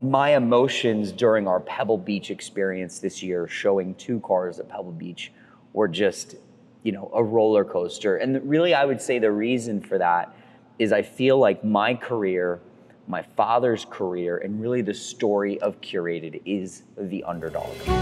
My emotions during our Pebble Beach experience this year, showing 2 cars at Pebble Beach, were just, you know, a roller coaster. And really, I would say the reason for that is I feel like my career, my father's career, and really the story of Curated is the underdog. All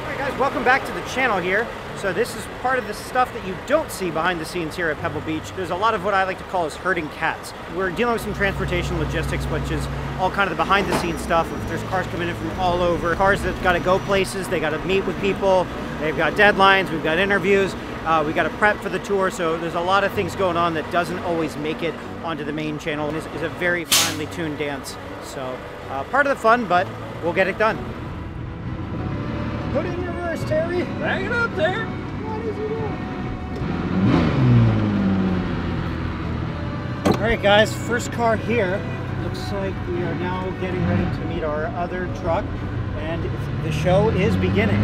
right, guys, welcome back to the channel here. So this is part of the stuff that you don't see behind the scenes here at Pebble Beach. There's a lot of what I like to call as herding cats. We're dealing with some transportation logistics, which is all kind of the behind the scenes stuff. If there's cars coming in from all over, cars that got to go places, they got to meet with people, they've got deadlines, we've got interviews, we got to prep for the tour. So there's a lot of things going on that doesn't always make it onto the main channel. And is a very finely tuned dance. So part of the fun, but we'll get it done. Put it in reverse, Terry. Bang it up there. What is he doing? All right, guys, first car here. Looks like we are now getting ready to meet our other truck, and the show is beginning.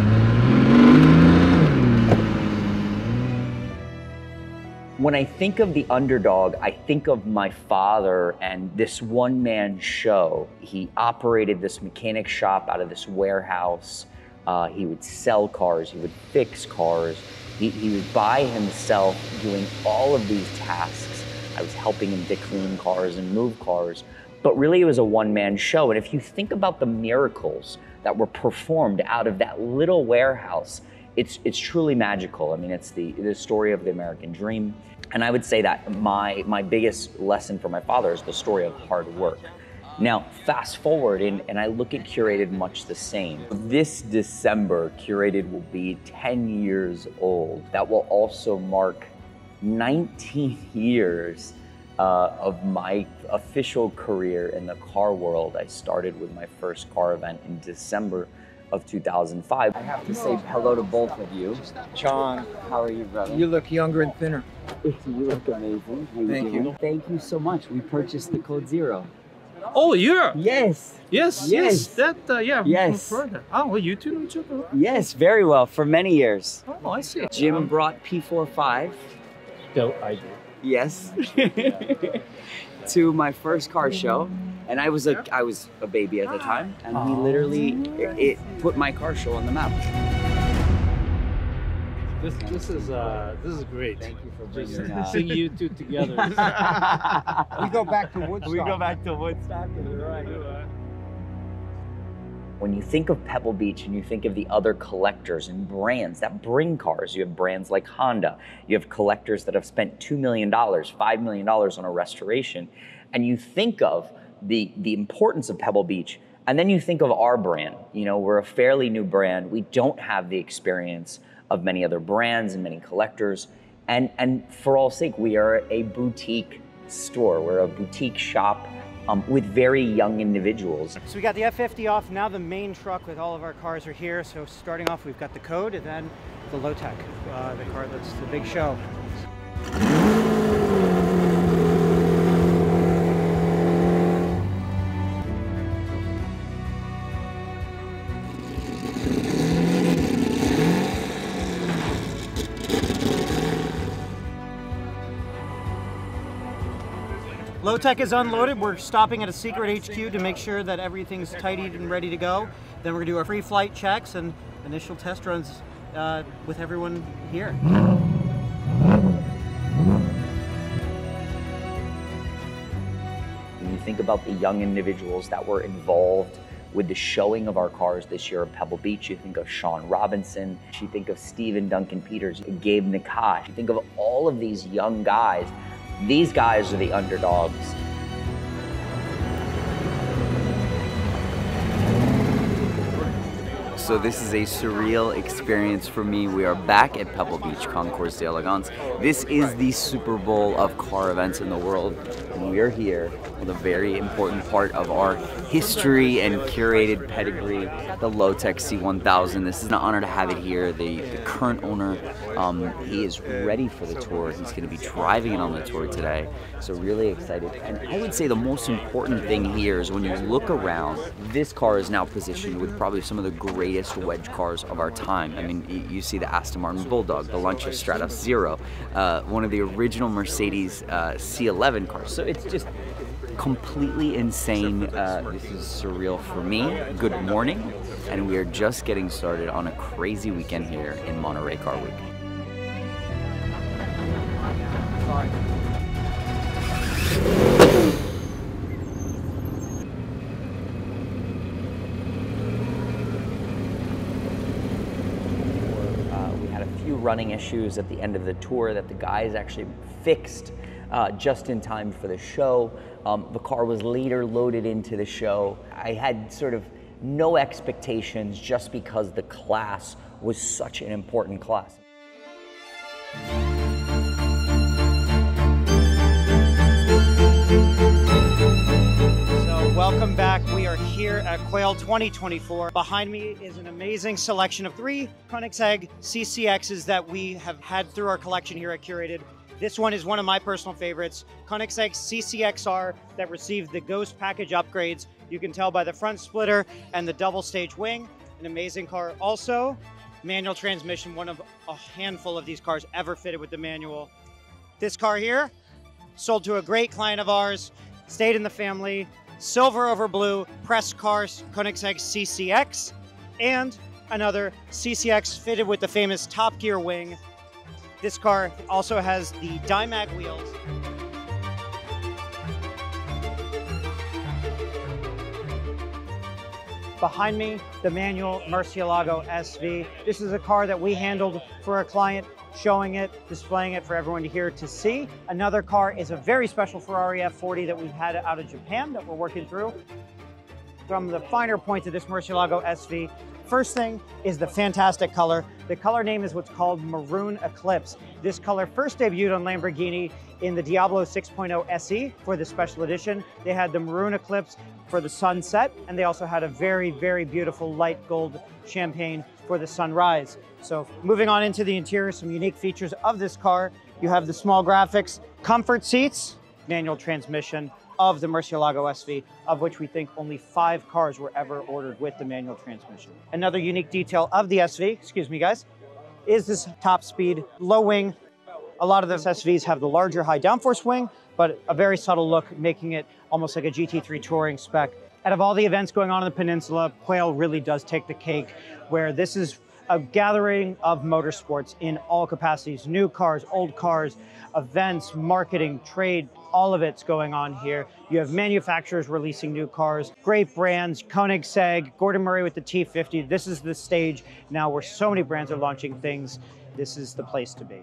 When I think of the underdog, I think of my father and this one-man show. He operated this mechanic shop out of this warehouse. He would sell cars, he would fix cars. He was by himself doing all of these tasks. I was helping him to clean cars and move cars, but really it was a one-man show. And if you think about the miracles that were performed out of that little warehouse, it's truly magical. I mean, it's the story of the American dream. And I would say that my biggest lesson from my father is the story of hard work. Now, fast forward, and I look at Curated much the same. This December, Curated will be 10 years old. That will also mark 19 years of my official career in the car world. I started with my first car event in December of 2005. I have to say hello to both of you. John, how are you, brother? You look younger and thinner. You look amazing. Thank you. Thank you so much. We purchased the Code Zero. Oh, yeah. Yes. Yes. Yes. That, yeah. Yes. Oh, well, you two know each other. Yes, very well, for many years. Oh, I see. Jim brought P45. Still, I do. Yes. To my first car show. And I was a baby at the time, and he literally it put my car show on the map. This is great. Thank you for Just bringing seeing you two together. We go back to Woodstock. We go back to Woodstock. Right. When you think of Pebble Beach and you think of the other collectors and brands that bring cars, you have brands like Honda, you have collectors that have spent $2 million, $5 million on a restoration, and you think of the importance of Pebble Beach, and then you think of our brand. You know, we're a fairly new brand. We don't have the experience of many other brands and many collectors, and for all sake, we are a boutique store. We're a boutique shop with very young individuals. So we got the F50 off, now the main truck with all of our cars are here. So starting off, we've got the Kode and then the Lotec, the car that's the big show. Lotec is unloaded. We're stopping at a secret HQ to make sure that everything's tidied and ready to go. Then we're gonna do our free flight checks and initial test runs with everyone here. When you think about the young individuals that were involved with the showing of our cars this year at Pebble Beach, you think of Sean Robinson, you think of Stephen Duncan Peters, Gabe Nakash, you think of all of these young guys. These guys are the underdogs. So this is a surreal experience for me. We are back at Pebble Beach Concours d'Elegance. This is the Super Bowl of car events in the world, and we are here with a very important part of our history and curated pedigree, the Lotec C1000. This is an honor to have it here. The current owner, he is ready for the tour. He's going to be driving it on the tour today, so really excited. And I would say the most important thing here is when you look around, this car is now positioned with probably some of the greatest wedge cars of our time. I mean, you see the Aston Martin Bulldog, the Lancia Stratos Zero, one of the original Mercedes C1000 cars. So it's just completely insane. This is surreal for me. Good morning, and we are just getting started on a crazy weekend here in Monterey Car Week. We had a few running issues at the end of the tour that the guys actually fixed just in time for the show. The car was later loaded into the show. I had sort of no expectations just because the class was such an important class. Welcome back. We are here at Quail 2024. Behind me is an amazing selection of 3 Koenigsegg CCXs that we have had through our collection here at Curated. This one is one of my personal favorites, Koenigsegg CCXR, that received the Ghost package upgrades. You can tell by the front splitter and the double stage wing. An amazing car. Also, manual transmission, one of a handful of these cars ever fitted with the manual. This car here, sold to a great client of ours, stayed in the family. Silver over blue, pressed car Koenigsegg CCX, and another CCX fitted with the famous Top Gear wing. This car also has the Dimag wheels. Behind me, the manual Murcielago SV. This is a car that we handled for a client, showing it, displaying it for everyone to hear to see. Another car is a very special Ferrari F40 that we've had out of Japan that we're working through. From the finer points of this Murcielago SV, first thing is the fantastic color. The color name is what's called Maroon Eclipse. This color first debuted on Lamborghini in the Diablo 6.0 SE for the special edition. They had the Maroon Eclipse for the sunset, and they also had a very, very beautiful light gold champagne for the sunrise. So moving on into the interior, some unique features of this car. You have the small graphics, comfort seats, manual transmission of the Murcielago SV, of which we think only 5 cars were ever ordered with the manual transmission. Another unique detail of the SV, excuse me guys, is this top speed, low wing. A lot of those SVs have the larger high downforce wing, but a very subtle look, making it almost like a GT3 touring spec. Out of all the events going on in the peninsula, Quail really does take the cake, where this is a gathering of motorsports in all capacities, new cars, old cars, events, marketing, trade, all of it's going on here. You have manufacturers releasing new cars, great brands, Koenigsegg, Gordon Murray with the T50. This is the stage now where so many brands are launching things. This is the place to be.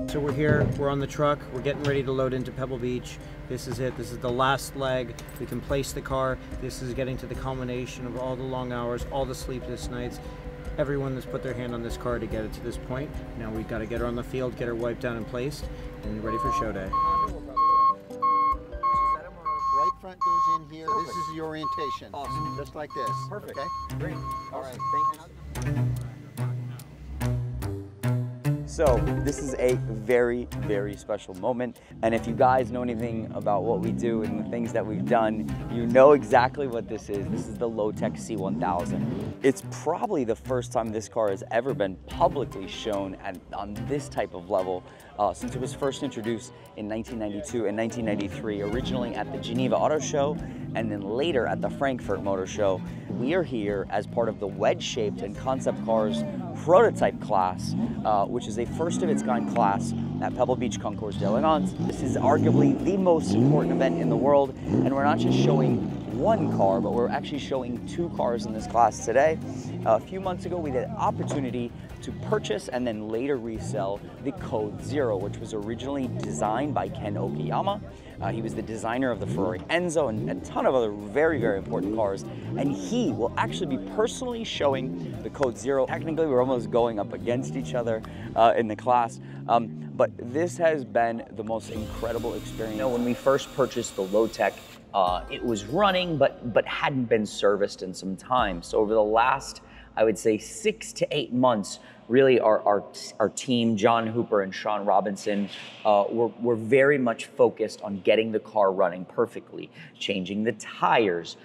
So we're here, we're on the truck, we're getting ready to load into Pebble Beach. This is it, this is the last leg. We can place the car. This is getting to the culmination of all the long hours, all the sleepless nights. Everyone that's put their hand on this car to get it to this point. Now we've got to get her on the field, get her wiped down and placed, and ready for show day. Right front goes in here. Perfect. This is the orientation. Awesome. Just like this. Perfect. Okay? Great. All right. Thank you. So this is a very, very special moment. And if you guys know anything about what we do and the things that we've done, you know exactly what this is. This is the Lotec C1000. It's probably the first time this car has ever been publicly shown on this type of level since it was first introduced in 1992 and 1993, originally at the Geneva Auto Show and then later at the Frankfurt Motor Show. We are here as part of the Wedge-Shaped and Concept Cars Prototype class, which is a first of its kind class at Pebble Beach Concours d'Elegance. This is arguably the most important event in the world, and we're not just showing one car, but we're actually showing 2 cars in this class today. A few months ago, we had an opportunity to purchase and then later resell the Code Zero, which was originally designed by Ken Okuyama. He was the designer of the Ferrari Enzo and a ton of other very, very important cars. And he will actually be personally showing the Code Zero. Technically, we're almost going up against each other in the class. But this has been the most incredible experience. You know, when we first purchased the Lotec, it was running, but hadn't been serviced in some time. So over the last, I would say 6 to 8 months, really our team, John Hooper and Sean Robinson, were very much focused on getting the car running perfectly, changing the tires,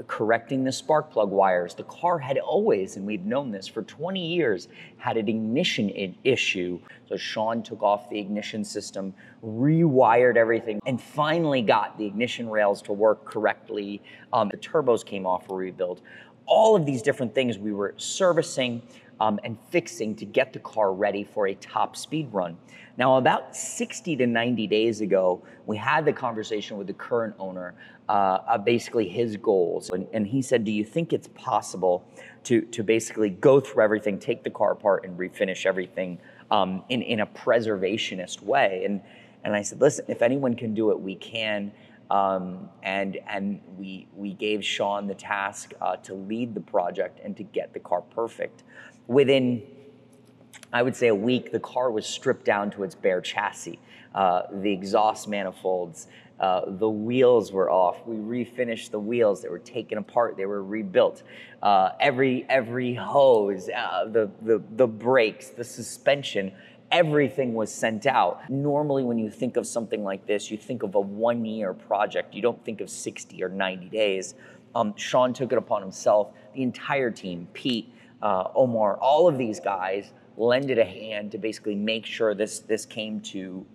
correcting the spark plug wires. The car had always, and we'd known this for 20 years, had an ignition issue. So Sean took off the ignition system, rewired everything, and finally got the ignition rails to work correctly. The turbos came off, were rebuilt. All of these different things we were servicing and fixing to get the car ready for a top speed run. Now, about 60 to 90 days ago, we had the conversation with the current owner, basically his goals. And he said, do you think it's possible to basically go through everything, take the car apart and refinish everything in a preservationist way? And I said, listen, if anyone can do it, we can. And we gave Sean the task to lead the project and to get the car perfect. Within, I would say, a week, the car was stripped down to its bare chassis. The exhaust manifolds, the wheels were off. We refinished the wheels. They were taken apart. They were rebuilt. Every hose, the brakes, the suspension, everything was sent out. Normally, when you think of something like this, you think of a 1-year project. You don't think of 60 or 90 days. Sean took it upon himself. The entire team, Pete, Omar, all of these guys lended a hand to basically make sure this came to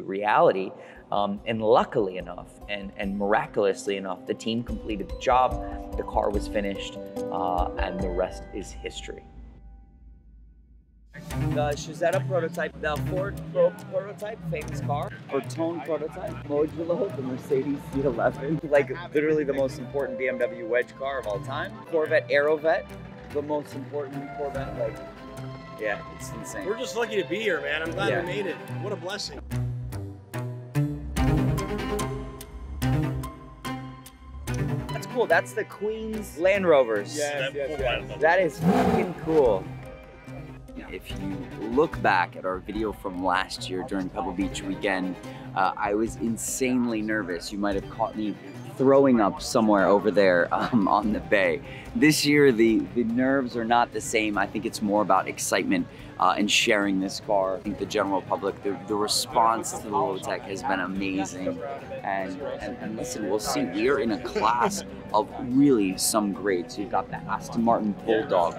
reality. And luckily enough, and miraculously enough, the team completed the job, the car was finished, and the rest is history. The Stratos prototype, the Ford prototype, famous car, Bertone prototype, Modulo, the Mercedes C1000, like literally the most important BMW wedge car of all time, Corvette Aerovet, the most important Corvette, like, yeah, it's insane. We're just lucky to be here, man. I'm glad we made it. What a blessing. That's cool. That's the Queen's Land Rovers. Yes. That is fucking cool. If you look back at our video from last year during Pebble Beach weekend, I was insanely nervous. You might have caught me throwing up somewhere over there on the bay. This year, the nerves are not the same. I think it's more about excitement and sharing this car. I think the general public, the response to the Lotec has been amazing. And listen, we'll see. We are in a class of really some greats. You've got the Aston Martin Bulldog,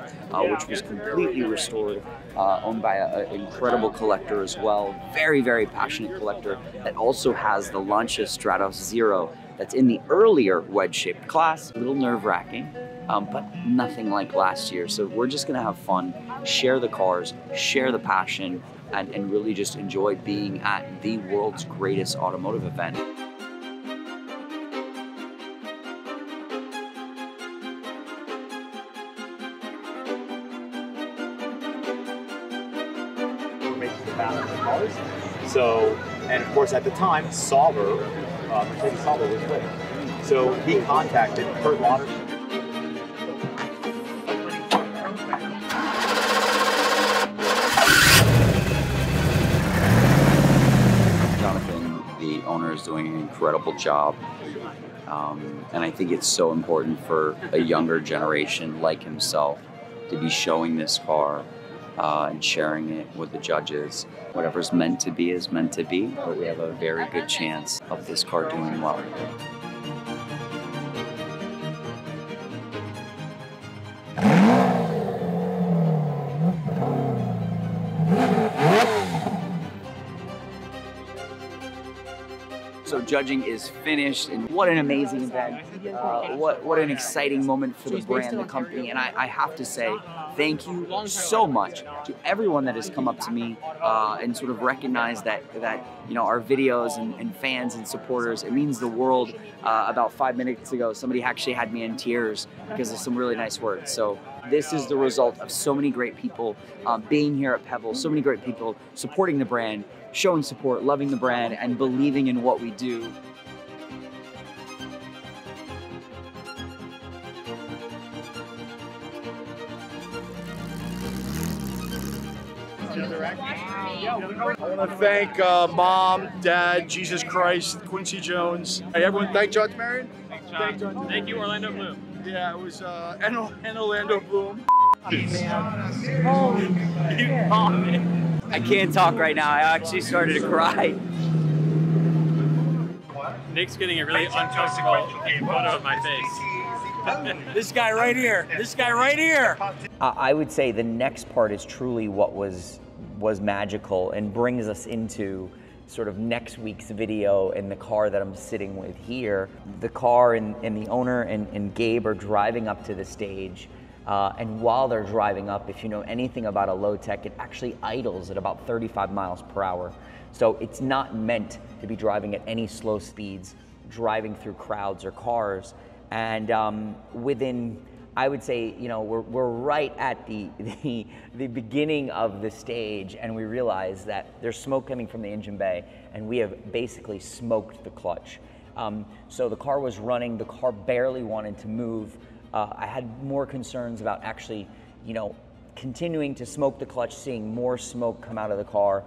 which was completely restored, owned by an incredible collector as well. Very, very passionate collector that also has the Lancia Stratos Zero that's in the earlier wedge-shaped class. A little nerve-wracking, but nothing like last year. So we're just gonna have fun, share the cars, share the passion, and really just enjoy being at the world's greatest automotive event. Cars. So, and of course at the time, Sauber, Mercedes Sauber was winning. So he contacted Kurt Lauder. Jonathan, the owner, is doing an incredible job. And I think it's so important for a younger generation like himself to be showing this car and sharing it with the judges. Whatever's meant to be is meant to be, but we have a very good chance of this car doing well. So judging is finished, and what an amazing event. What an exciting moment for the brand, the company, and I have to say thank you so much to everyone that has come up to me and sort of recognized that you know, our videos and fans and supporters, it means the world. About 5 minutes ago, somebody actually had me in tears because of some really nice words. So this is the result of so many great people being here at Pebble, so many great people supporting the brand, showing support, loving the brand, and believing in what we do. I want to thank Mom, Dad, Jesus Christ, Quincy Jones. Hey, everyone, thank John Temerian. Thank John Temerian. Thank you, Orlando Bloom. Yeah, it was and Orlando Bloom. I can't talk right now. I actually started to cry. Nick's getting a really uncomfortable photo of my face. This guy right here. This guy right here. I would say the next part is truly what was magical and brings us into sort of next week's video in the car that I'm sitting with here. The car and the owner and Gabe are driving up to the stage. And while they're driving up, if you know anything about a Lotec, it actually idles at about 35 miles per hour. So it's not meant to be driving at any slow speeds, driving through crowds or cars. And within, I would say, you know, we're right at the beginning of the stage, and we realize that there's smoke coming from the engine bay, and we have basically smoked the clutch. So the car was running, the car barely wanted to move. I had more concerns about actually, you know, continuing to smoke the clutch, seeing more smoke come out of the car.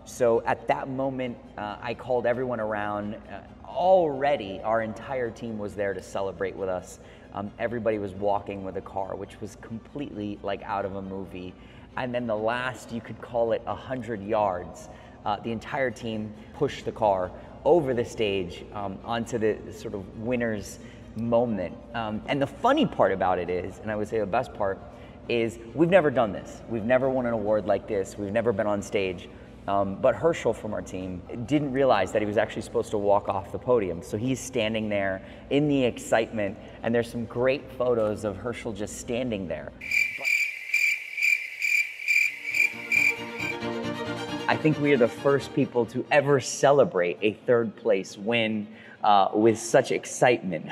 So at that moment, I called everyone around. Already, our entire team was there to celebrate with us. Everybody was walking with the car, which was completely like out of a movie. And then the last, you could call it 100 yards, the entire team pushed the car over the stage onto the sort of winner's moment. And the funny part about it is, and I would say the best part, is we've never done this. We've never won an award like this. We've never been on stage. But Herschel from our team didn't realize that he was actually supposed to walk off the podium. So he's standing there in the excitement, and there's some great photos of Herschel just standing there. I think we are the first people to ever celebrate a third place win with such excitement.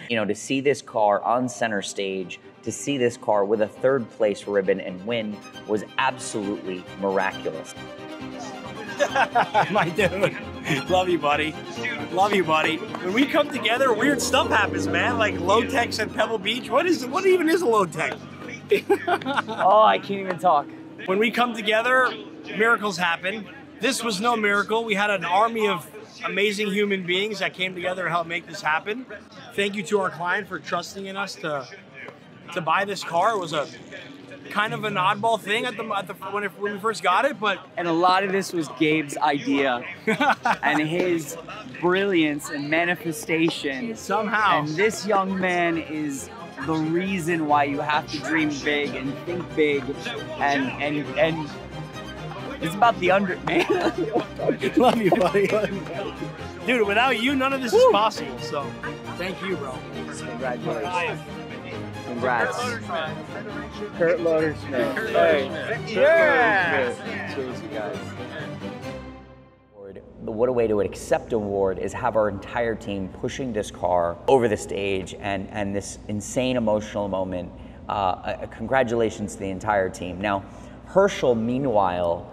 You know, to see this car on center stage, to see this car with a third place ribbon and win was absolutely miraculous. My dude. Love you, buddy. Love you, buddy. When we come together, weird stuff happens, man. Like Lotecs at Pebble Beach. What even is a Lotec? Oh, I can't even talk. When we come together, miracles happen. This was no miracle. We had an army of amazing human beings that came together to help make this happen. Thank you to our client for trusting in us to buy this car. It was a kind of an oddball thing when we first got it, but and a lot of this was Gabe's idea and his brilliance and manifestation somehow. And this young man is the reason why you have to dream big and think big, and it's about the man. Love you, buddy. Dude, without you, none of this is possible. So, thank you, bro. Congratulations. Congrats. Kurt Lodersmith. Yeah. Cheers, you guys. What a way to accept an award is have our entire team pushing this car over the stage and this insane emotional moment. Congratulations to the entire team. Now, Herschel, meanwhile,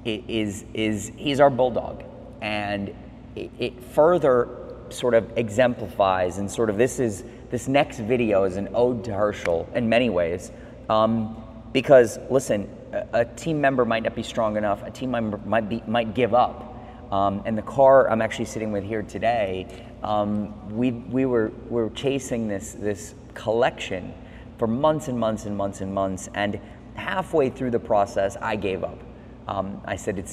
he's our Bulldog, and it further sort of exemplifies and sort of this next video is an ode to Herschel in many ways, because listen, a team member might not be strong enough, a team member might give up, and the car I'm actually sitting with here today, we were chasing this collection for months and months and months and months, and halfway through the process I gave up. I said,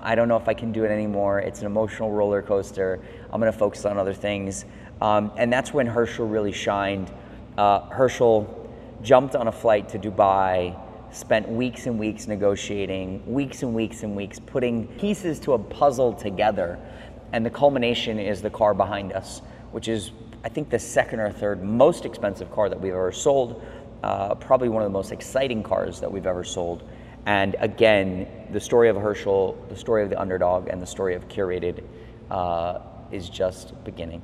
I don't know if I can do it anymore. It's an emotional roller coaster. I'm going to focus on other things. And that's when Herschel really shined. Herschel jumped on a flight to Dubai, spent weeks and weeks negotiating, weeks and weeks and weeks putting pieces to a puzzle together. And the culmination is the car behind us, which is, I think, the second or third most expensive car that we've ever sold. Probably one of the most exciting cars that we've ever sold. And again, the story of Herschel, the story of the underdog, and the story of Curated is just beginning.